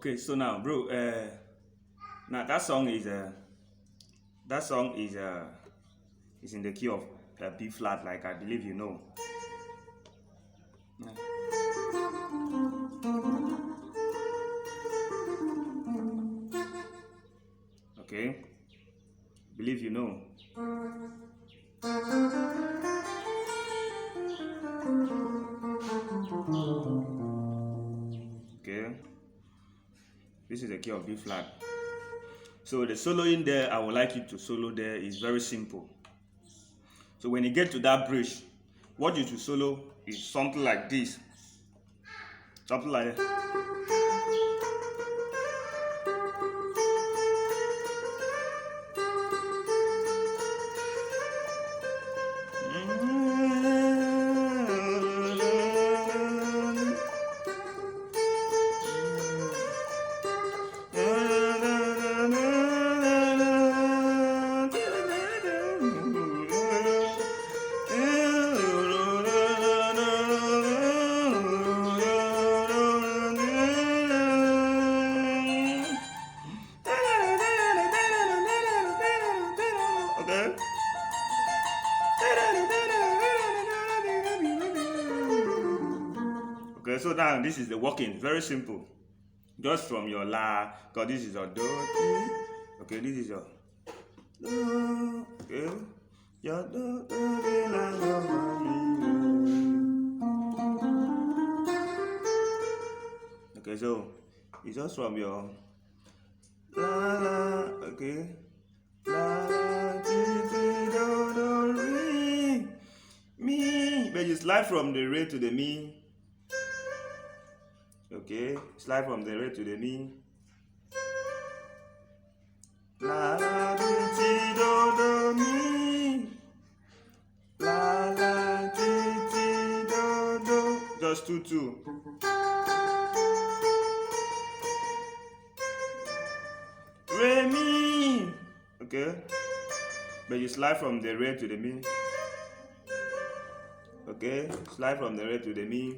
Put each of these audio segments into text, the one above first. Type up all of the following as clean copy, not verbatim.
Okay, so now, bro, now that song is in the key of B flat, like I believe you know. Okay, believe you know. Okay, this is the key of B flat. So the soloing there, I would like you to solo there is very simple. So when you get to that bridge, what you should solo is something like this. Something like that. Okay. Okay, so now this is the walking, very simple. Just from your la, because this is your do, okay, this is your do, okay, your do, la, okay, so it's just from your la, okay, la, do, re, mi, but you slide from the re to the mi. Okay, slide from the re to the mi. La la ti do mi. La la ti do. Just 2 2. Re mi. Okay, but you slide from the re to the mi. Okay, slide from the re to the mi.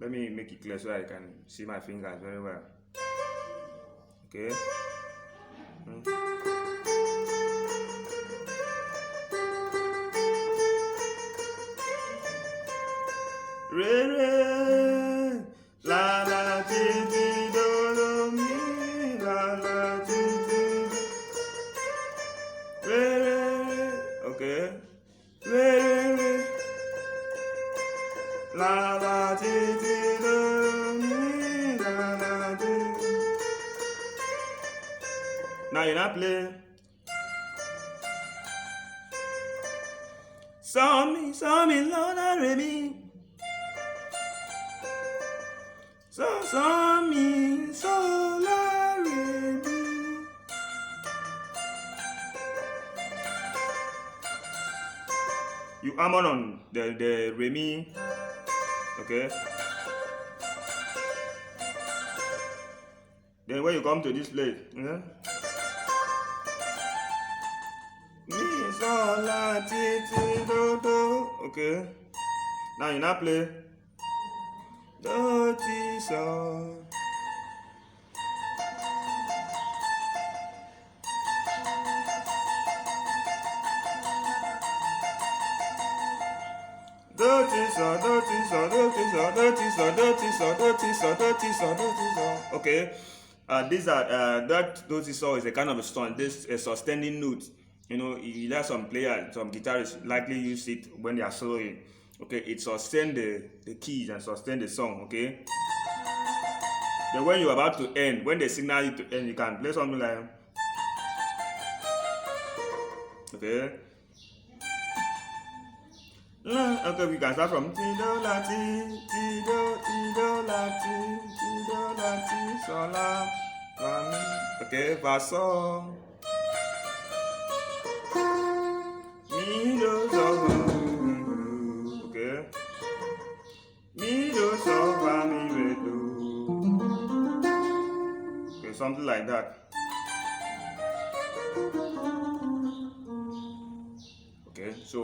Let me make it clear so I can see my fingers very well. Okay. Re re, la la ti do mi, la la ti re re, okay. Re re, la la ti do mi, la la ti. Now you not play. Saw me, Lord, re mi. Saw me, so la re mi. You hammer on the re mi, okay. Then when you come to this place, yeah? Mi so la ti do, okay. Now you not play. Do ti so. Do ti so, do ti so, do ti so, do ti so, do ti so, do ti so, do ti so, do ti so. Okay. These are that do ti so is a kind of a stone. This is a sustaining note. You know, you have some players, some guitarists likely use it when they are soloing. Okay, it sustains the keys and sustain the song. Okay. Then when you're about to end, when they signal you to end, you can play something like, okay. Okay, we can start from ti do la ti so la mi. Okay, fa so mi do so. Okay, mi do so fa mi re do. Okay, something like that. Okay, so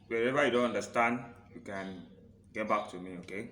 wherever you don't understand, you can get back to me, okay?